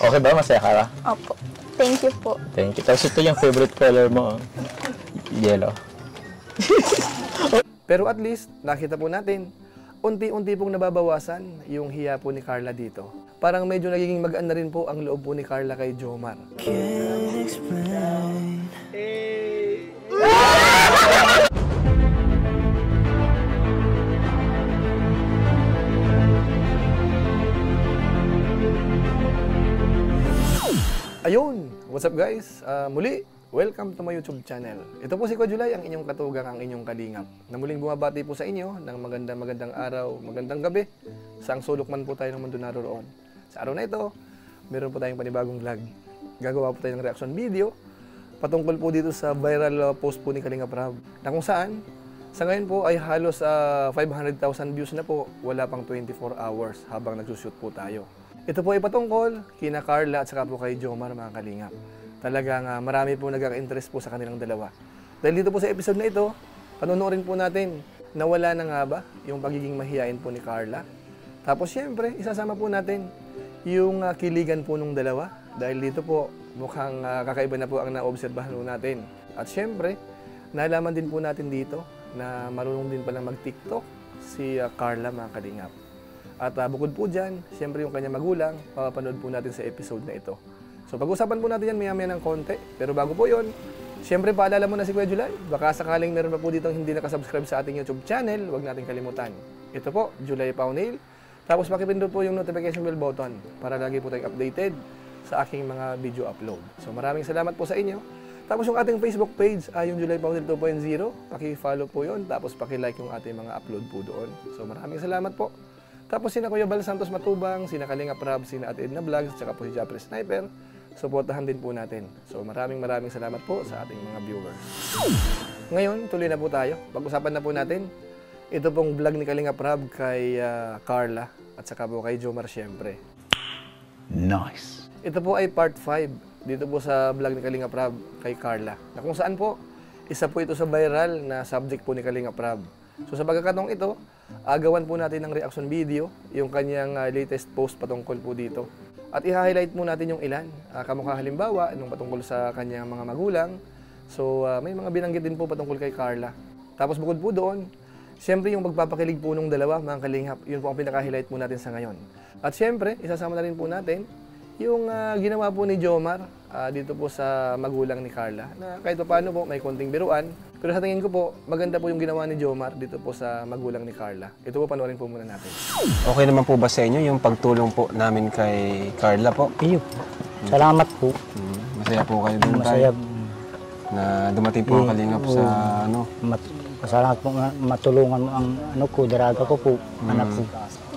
Okay ba? Masaya ka ba? Opo. Thank you po. Thank you. Tapos ito yung favorite color mo. Yellow. Pero at least, nakita po natin, unti-unti pong nababawasan yung hiya po ni Carla dito. Parang medyo nagiging magaan na rin po ang loob po ni Carla kay Jomar. Ayun! What's up guys? Muli, welcome to my YouTube channel. Ito po si Kuya Julay, ang inyong katugang, ang inyong kalingap. Na muling bumabati po sa inyo ng magandang araw, magandang gabi. Saang sulok man po tayo ng mundo naroon. Sa araw na ito, meron po tayong panibagong vlog. Gagawa po tayo ng reaction video patungkol po dito sa viral post po ni Kalingap Rab. Na kung saan, sa ngayon po ay halos 500,000 views na po, wala pang 24 hours habang nagsushoot po tayo. Ito po ay patungkol kina Carla at saka po kay Jomar, mga kalingap. Talagang marami po nagkaka-interest po sa kanilang dalawa. Dahil dito po sa episode na ito, panonoorin po natin na wala na nga ba yung pagiging mahiyain po ni Carla. Tapos syempre, isasama po natin yung kiligan po nung dalawa. Dahil dito po, mukhang kakaiba na po ang naobserbahan po natin. At syempre, nalaman din po natin dito na marunong din palang mag-TikTok si Carla, mga kalingap. At bukod po dyan, siyempre yung kanyang magulang, papapanood po natin sa episode na ito. So pag-usapan po natin yan maya-maya ng konti. Pero bago po yon, siyempre paalala mo na si Kuya Julay. Baka sakaling meron pa po dito hindi nakasubscribe sa ating YouTube channel, huwag natin kalimutan. Ito po, Julay Paunil. Tapos pakipindot po yung notification bell button para lagi po tayong updated sa aking mga video upload. So maraming salamat po sa inyo. Tapos yung ating Facebook page ay yung Julay Paunil 2.0. Paki-follow po yon, tapos paki-like yung ating mga upload po doon. So maraming salamat po. Tapos sina Kuya Bal Santos Matubang, sina Kalingap Rab, sina Ate Edna Vlogs, tsaka po si Japper Sniper. Suportahan din po natin. So maraming salamat po sa ating mga viewers. Ngayon, tuloy na po tayo. Pag-usapan na po natin ito pong vlog ni Kalingap Rab kay Carla at saka po kay Jomar syempre. Nice! Ito po ay part 5 dito po sa vlog ni Kalingap Rab kay Carla. Na kung saan po, isa po ito sa viral na subject po ni Kalingap Rab. So sa pagkakataong ito, agawan po natin ng reaction video, yung kanyang latest post patungkol po dito. At i-highlight mo natin yung ilan. Kamukha halimbawa, nung patungkol sa kanyang mga magulang. So may mga binanggit din po patungkol kay Carla. Tapos bukod po doon, siyempre yung pagpapakilig po nung dalawa, mga kalingap, yun po ang pinaka-highlight po natin sa ngayon. At siyempre, isasama na rin po natin yung ginawa po ni Jomar dito po sa magulang ni Carla. Na kahit paano po, may konting biruan. Pero sa tingin ko po, maganda po yung ginawa ni Jomar dito po sa magulang ni Carla. Ito po, panoorin po muna natin. Okay naman po ba sa inyo yung pagtulong po namin kay Carla po? Iyo po. Salamat po. Masaya po kayo doon Masaya. na dumating po ang kalingap sa ano? Salamat po matulungan mo ang ano ko, daraga ko po, anak ko.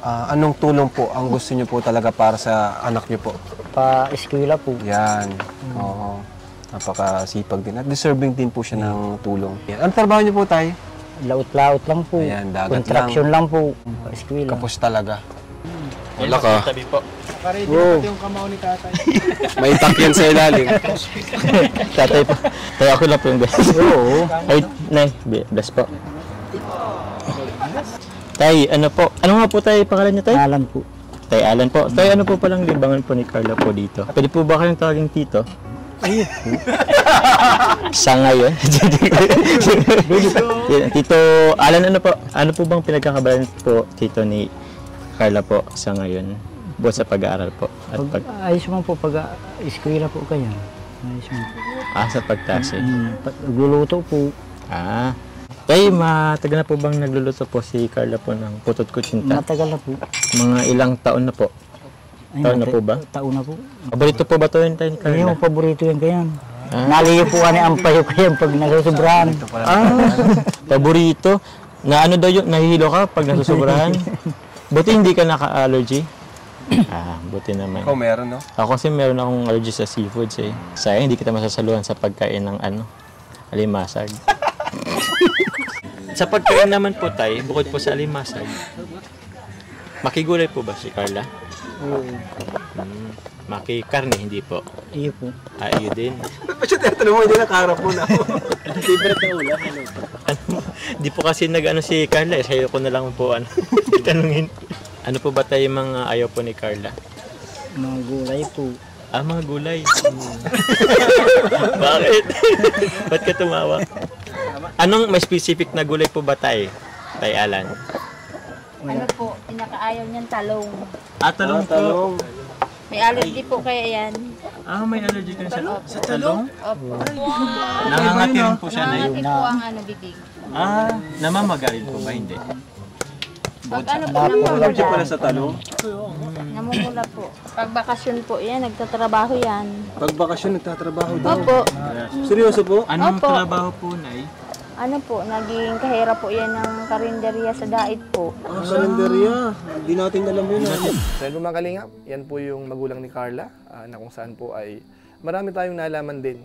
Anong tulong po ang gusto niyo po talaga para sa anak niyo po? Pa-eskwela po. Yan. Oo. Napakasipag din. At deserving din po siya ng tulong. Yan. Anong trabaho niyo po, tay? Laut-laut lang po. Ayan, dagat Contraction lang po. Pa-eskwela. Kapos talaga. Wala ka. Tabi po. Nakaready na pati yung kamao ni tatay. May itak yan sa ilalim. Tatay po. Kaya ako lang po yung best. Oo. Ay, nay. Best po. Tay, ano po? Ano nga po tayo pangalan niya, tay? Alan po. Tay Alan po. Tay, ano po palang libangan po ni Carla po dito? Pwede po ba kayong tawaging tito? Iyo po. Sa ngayon? Tito Alan, ano po? Ano po bang pinagkakabalan po, tito, ni Carla po sa ngayon? Buat sa pag-aaral po. At Ayos mo po pag-eskwela po kayo. Ayos mo po. sa pagtasi. Nagluluto po. Tay, matagal na po bang nagluluto po si Carla po ng putot kutsinta? Matagal na po. Mga ilang taon na po? Taon na po ba? Taon na po. Paborito po ba ito yun, tay, ni Carla? Yung paborito yan kayan. Naliyo po ani ang payo kayan pag nasusobrahan. Paborito? Na ano daw yun? Nahihilo ka pag nasusobrahan? Buti hindi ka naka-allergy? Buti naman. Ikaw meron, no? Ako kasi meron akong allergy sa seafoods eh. Sayang hindi kita masasaluhan sa pagkain ng alimasag. Sa pagkain naman po, tay, bukod po sa alimasag, makigulay po ba si Carla? Oo. Makikarne, hindi po. Iyo po. Iyo din. Ba't siya tinatanong mo? Hindi nakaharap mo na. Favorite na ulam. Di po kasi nag-ano si Carla, sa'yo ko na lang po tanungin. Ano po ba tayo yung mga ayaw po ni Carla? Mga gulay po. Mga gulay. Bakit? Ba't ka tumawa? Anong may specific na gulay po ba tayo? Tay Alan. Ano po, pinakaayaw niyan talong. Talong po. May allergy po kaya yan. May allergy ka sa talong? Opo. Nangangati rin po siya na Nangangati po ang bibig. namamagarin po ba? Hindi. Pag ano po, namumula. sa talong? Namumula po. Pag bakasyon po yan, nagtatrabaho yan. Pag bakasyon, nagtatrabaho daw. Opo. Seryoso po? Anong Opo. trabaho po, Nay? Ano po, naging kahera po yan ng karinderya sa daig po. Kalendarya. Hindi natin alam yun. So yun po mga kalingap, yan po yung magulang ni Carla na kung saan po ay marami tayong nalaman din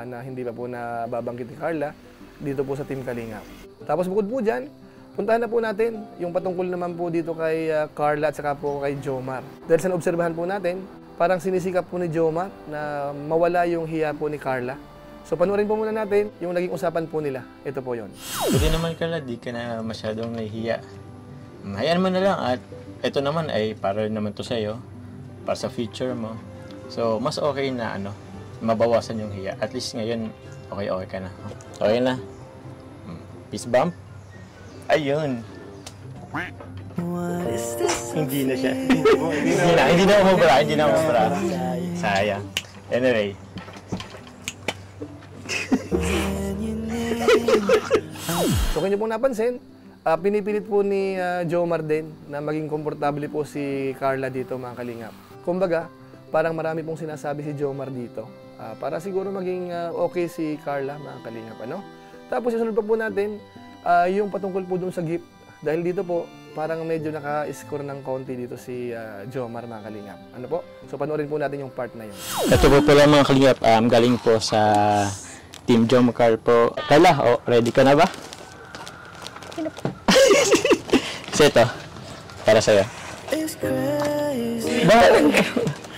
na hindi pa po nababanggit ni Carla dito po sa Team Kalingap. Tapos bukod po dyan, puntahan na po natin yung patungkol naman po dito kay Carla at saka po kay Jomar. Dahil sa naobserbahan po natin, parang sinisikap po ni Jomar na mawala yung hiya po ni Carla. So panoorin po muna natin yung naging usapan po nila. Ito po yon. Buti naman Carla, di ka na masyadong nahihiya. Hayaan mo na lang at ito naman ay para naman to sa'yo, para sa future mo. So mas okay na mabawasan yung hiya. At least ngayon, okay ka na. Okay na. Peace bump. Ayun. Hindi na siya. Hindi na umubra. Sayang. Anyway. So kung niyo pong napansin, pinipilit po ni Jomar din na maging komportable po si Carla dito mga kalingap. Kumbaga, parang marami pong sinasabi si Jomar dito para siguro maging okay si Carla mga kalingap. Tapos isunod pa po natin yung patungkol po dun sa gift. Dahil dito po, parang medyo naka-score ng konti dito si Jomar mga kalingap. Ano po? So panoorin po natin yung part na yun. Ito po pala mga kalingap, galing po sa Team Jomcar po. Carla, ready ka na ba? Kasi ito, para sa'yo.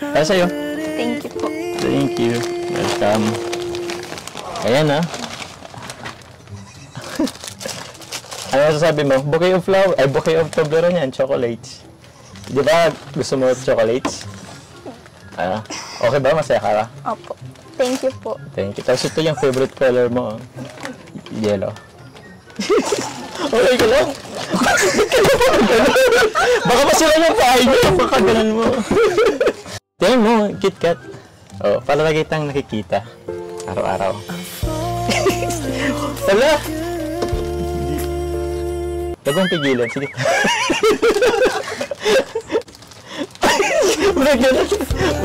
Para sa'yo. Thank you po. Thank you. Welcome. Ayan Ano masasabi mo? Bouquet of flower, bouquet of Toblerone yan, chocolates. Di ba gusto mo chocolates? Okay ba? Masaya ka ba? Opo. Thank you po. Thank you. Tapos ito yung favorite color mo. Yellow. Okay ka lang. Baka masira yung pahay niyo. Baka ganun mo. Tingnan mo, KitKat. Para lagi tang nakikita. Araw-araw. Tala! Huwag mong pigilan. Sige.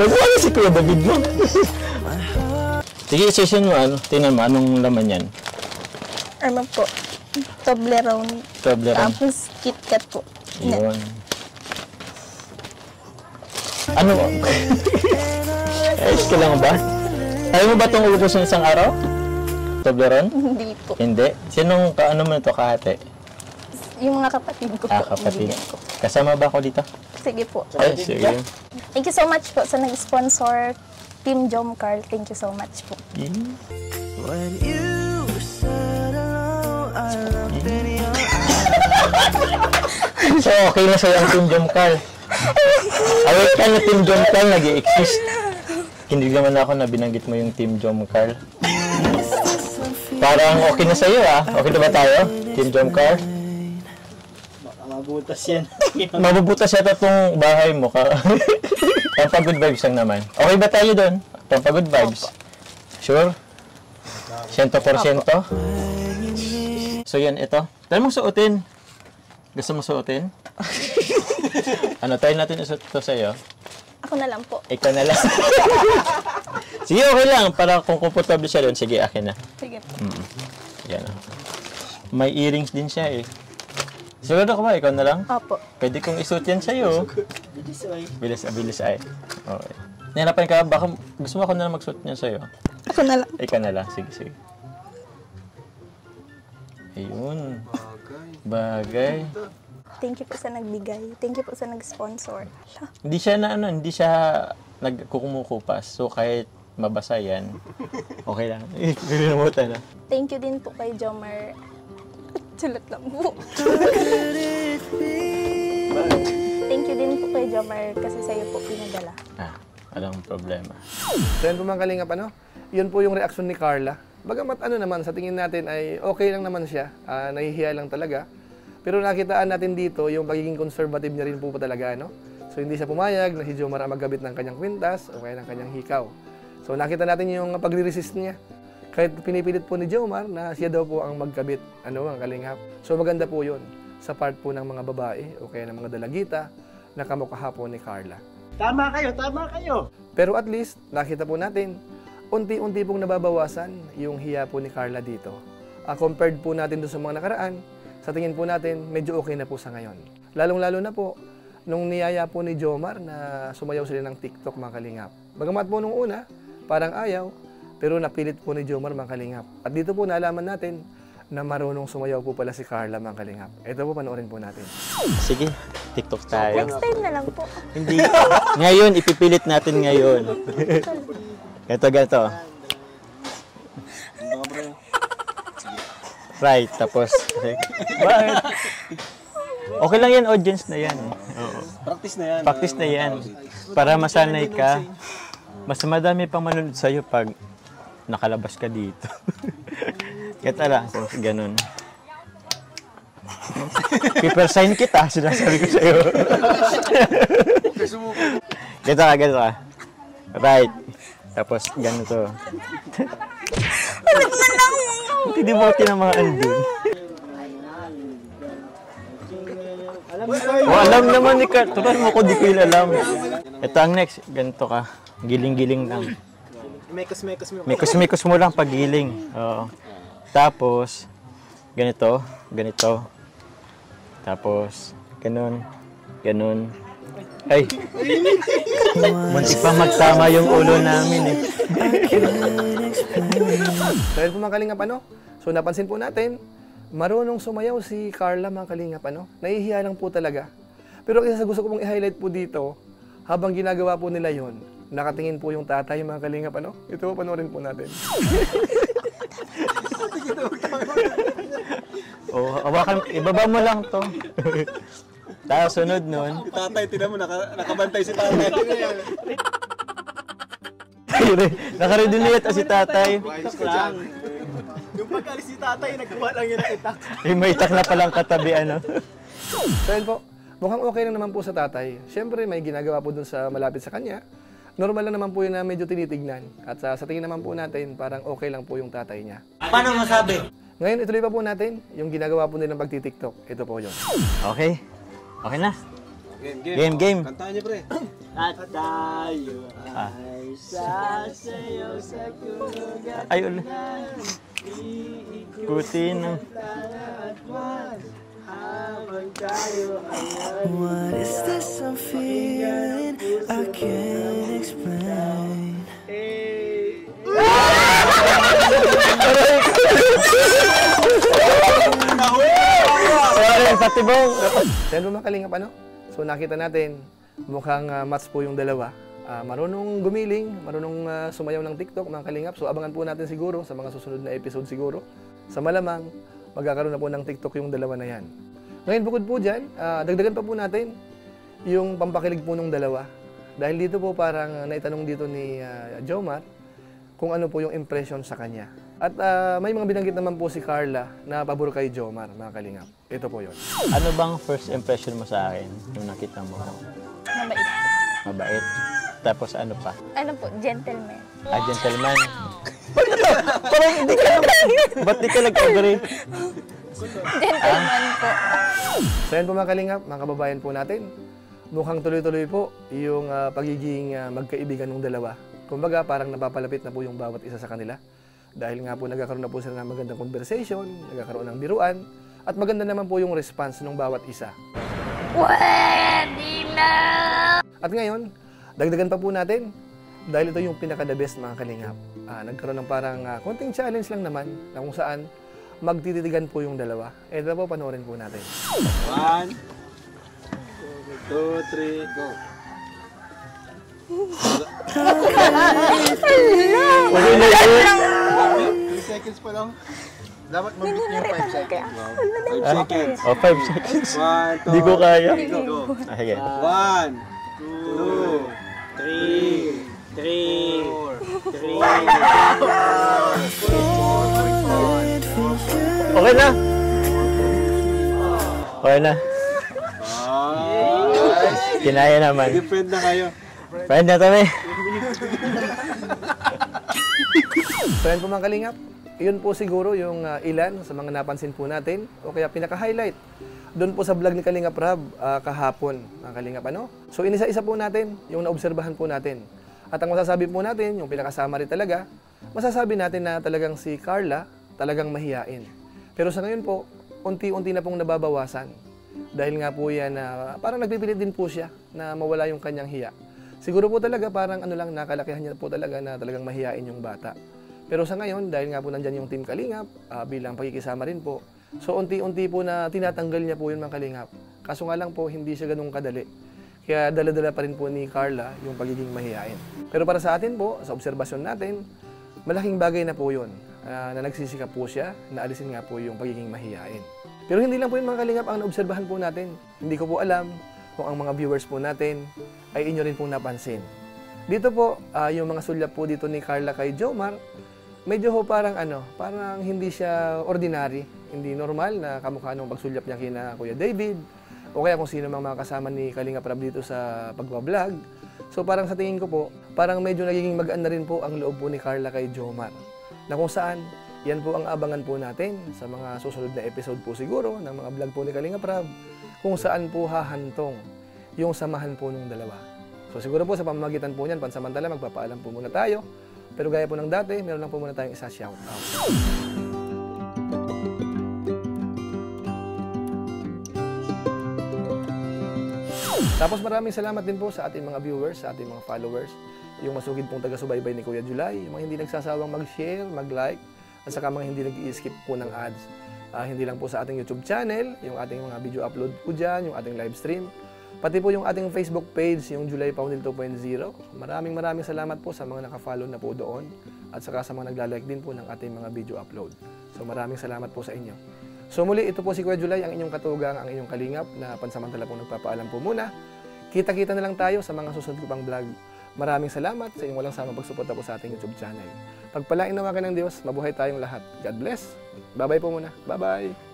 Huwag mo si Kuya David mo. Sige, session mo. Tingnan mo, anong laman yan? Ano po? Toblerone. Toblerone. Tapos KitKat po. Yun. Ano? Ayos ka lang ba? Ayaw mo ba itong ubos ng isang araw? Toblerone? Hindi po. Hindi. Sinong ano mo ito kahati? Yung mga kapatid ko po. Kapatid. binigyan ko. Kasama ba ako dito? Sige po. Ay, sige. Thank you so much po sa nag-sponsor Team Jomcar. Thank you so much po. So, okay na sa'yo ang Team Jomcar. Aware ka na Team Jomcar nag-i-exist. Hindi naman ako na binanggit mo yung Team Jomcar. Parang okay na sa'yo Okay na ba tayo? Team Jomcar? Mabutas yan. Mabubutas yata itong bahay mo. Pampagod vibes lang naman. Okay ba tayo doon? Pampagod vibes? Sure? 100%? So yan, ito. Dahil mong suotin. Gusto mo suotin? Tayo natin isuot ito sa'yo. Ako na lang po. Ikaw na lang. Sige, okay lang. Para kung komportable siya doon, sige, akin na. Sige po. Yan May earrings din siya Siguro ka ba? Ikaw na lang? Opo. Pwede kong isuot yan sa'yo. Bilis ay. Okay. Nahirapan ka, baka gusto mo ako na lang magsuot niyan sa'yo. Ako na lang. Ikaw na lang. Sige. Ayun. Bagay. Thank you po sa nagbigay. Thank you po sa nag-sponsor. Hindi siya nagkukumukupas. So kahit mabasa yan, okay lang. Nilimutan na. Thank you din po kay Jomar. Sulat lang po. Thank you Kuya Jomar, kasi sa'yo po pinadala. Walang problema. So yan po mga kalingap, yun po yung reaksyon ni Carla. Bagamat naman, sa tingin natin ay okay lang naman siya, nahihiya lang talaga. Pero nakitaan natin dito yung pagiging conservative niya rin po talaga, So hindi siya pumayag na si Jomar ang maggabit ng kanyang kwintas o kaya ng kanyang hikaw. So nakita natin yung pagre-resist niya. Kahit pinipilit po ni Jomar na siya daw po ang magkabit, mga kalingap. So maganda po yun sa part po ng mga babae o kaya ng mga dalagita na kamukha po ni Carla. Tama kayo! Pero at least, nakita po natin, unti-unti pong nababawasan yung hiya po ni Carla dito. Compared po natin doon sa mga nakaraan, sa tingin po natin, medyo okay na po sa ngayon. Lalong-lalo na po, nung niyaya po ni Jomar na sumayaw sila ng TikTok, mga kalingap. Bagamat po nung una, parang ayaw, pero napilit po ni Jomar, mga kalingap. At dito po nalaman natin na marunong sumayaw po pala si Carla, mga kalingap. Ito po, panoorin po natin. Sige, TikTok tayo. Next time na lang po. Hindi. Ngayon, ipipilit natin ngayon. Ganito. Right, tapos. Bakit? Okay lang yan, audience na yan. Oo. Practice na yan. Para masanay ka. Mas madami pang manunod sa'yo pag nakalabas ka dito. Kaya lang, ganun. Paper sign kita, sinasabi ko sa'yo. Ganito ka. Right. Tapos, ganito. Hindi mo tinamaan dun. Alam naman ni Kat. Turan mo ko, di ko alam. Ito ang next. Ganito ka. Giling-giling lang. Mekos-mekos mo lang pag giling. Oo. Tapos, ganito. Tapos, ganun. Ay! Muntik pa magtama yung ulo namin eh. So yun po mga kalingap, So napansin po natin, marunong sumayaw si Carla, mga kalingap, Nahihiya lang po talaga. Pero isa sa gusto ko pong i-highlight po dito, habang ginagawa po nila yon, nakatingin po yung tatay, mga kalingap, Ito po, panoorin po natin. Hawakan, ibaba mo lang to. Tapos sunod nun. Si tatay, tinan mo, nakabantay si tatay. Nakaredinate si tatay. Yung pag-alis si tatay, nagkuha lang yun ang itak. May itak na palang katabi, So yun po, mukhang okay lang naman po sa tatay. Siyempre, may ginagawa po dun sa malapit sa kanya. Normal lang naman po yun na medyo tinitignan. At sa tingin naman po natin, parang okay lang po yung tatay niya. Paano masabi? Ngayon, ituloy pa po natin yung ginagawa po nilang pagti-TikTok. Ito po yun. Okay. Okay na. Game. Kantaan niyo, pre. At tayo ay sasayaw sa kulugan. Ay, ulit. Putin. Habang tayo ay What is this I'm feeling? I can't explain. Sorry, patibong. Saan po mga kalingap, So nakita natin, mukhang match po yung dalawa. Marunong gumiling, marunong sumayaw ng TikTok, mga kalingap. So abangan po natin siguro sa mga susunod na episode siguro. Sa malamang, magkakaroon na po ng TikTok yung dalawa na yan. Ngayon, bukod po dyan, dagdagan pa po natin yung pampakilig po ng dalawa. Dahil dito po parang naitanong dito ni Jomar kung ano po yung impression sa kanya. At may mga binanggit naman po si Carla na pabor kay Jomar, mga kalingap. Ito po yun. Ano bang first impression mo sa akin nung nakita mo? Mabait. Mabait. Tapos ano pa? Ano po, gentleman. Gentleman. Parang hindi ka ba't di ka nag-agree? Gentleman po. So yan po mga kalingap, mga kababayan po natin. Mukhang tuloy-tuloy po yung pagiging magkaibigan ng dalawa. Kumbaga parang napapalapit na po yung bawat isa sa kanila. Dahil nga po nagkakaroon na po sila ng magandang conversation, nagkakaroon ng biruan, at maganda naman po yung response ng bawat isa. Pwede na! At ngayon, dagdagan pa po natin, dahil ito yung pinaka-the best, mga kalingap. Nagkaroon ng parang konting challenge lang naman, na kung saan magtititigan po yung dalawa. Ito po, panoorin po natin. 1, 2, 3, go. 3 seconds pa lang. Dapat mabit niyo 5 seconds. 5 seconds. Oh, 5 seconds. 1, 2, Di ko kaya. go. Sige. 1, 2, 3, 4. Okay na. Okay na. Kinaya naman. Friend na kayo. Friend na kami. Friend po mga kalingap, yun po siguro yung ilan sa mga napansin po natin o kaya pinaka-highlight doon po sa vlog ni Kalingap Rab kahapon, mga kalingap ano. So inisa-isa po natin yung naobserbahan po natin. At ang masasabi po natin, yung pinaka-summary talaga, masasabi natin na talagang si Carla talagang mahiyain. Pero sa ngayon po, unti-unti na pong nababawasan. Dahil nga po yan parang nagpipilit din po siya na mawala yung kanyang hiya. Siguro po talaga parang nakalakihan niya po talaga na talagang mahiyain yung bata. Pero sa ngayon, dahil nga po nandyan yung Team Kalingap, bilang pakikisama rin po, so unti-unti po na tinatanggal niya po yung mga Kalingap. Kaso nga lang po, hindi siya ganun kadali. Kaya dala-dala pa rin po ni Carla yung pagiging mahiyain. Pero para sa atin po, sa obserbasyon natin, malaking bagay na po yun. Na nagsisikap po siya, na alisin nga po yung pagiging mahiyain. Pero hindi lang po yung mga Kalingap ang naobserbahan po natin. Hindi ko po alam kung ang mga viewers po natin ay inyo rin pong napansin. Dito po, yung mga sulyap po dito ni Carla kay Jomar, medyo ho parang parang hindi siya ordinary, hindi normal na kamukha nung pagsulyap niya kina Kuya David, o kaya kung sino mga kasama ni Kalingap Rab dito sa pagbablog. So parang sa tingin ko po, parang medyo nagiging magaan na rin po ang loob po ni Carla kay Jomar. Na kung saan, yan po ang abangan po natin sa mga susunod na episode po siguro ng mga vlog po ni Kalingap Rab, kung saan po hahantong yung samahan po ng dalawa. So siguro po sa pamamagitan po niyan, pansamantala magpapaalam po muna tayo. Pero gaya po ng dati, meron lang po muna tayong isa shoutout. Tapos maraming salamat din po sa ating mga viewers, sa ating mga followers, yung masugid pong taga-subaybay ni Kuya July, yung mga hindi nagsasawang mag-share, mag-like, at saka mga hindi nag-i-skip po ng ads. Hindi lang po sa ating YouTube channel, yung ating mga video upload po dyan, yung ating live stream, pati po yung ating Facebook page, yung July Paunil 2.0. Maraming salamat po sa mga naka-follow na po doon at saka sa mga nagla-like din po ng ating mga video upload. So maraming salamat po sa inyo. So muli, ito po si Kuya July, ang inyong katugang, ang inyong kalingap na pansamantala pong nagpapaalam po muna. Kita-kita na lang tayo sa mga susunod ko pang vlog. Maraming salamat sa inyong walang samang pagsuporta po sa ating YouTube channel. Pagpalain naman kayo ng Diyos, mabuhay tayong lahat. God bless. Bye-bye po muna. Bye-bye.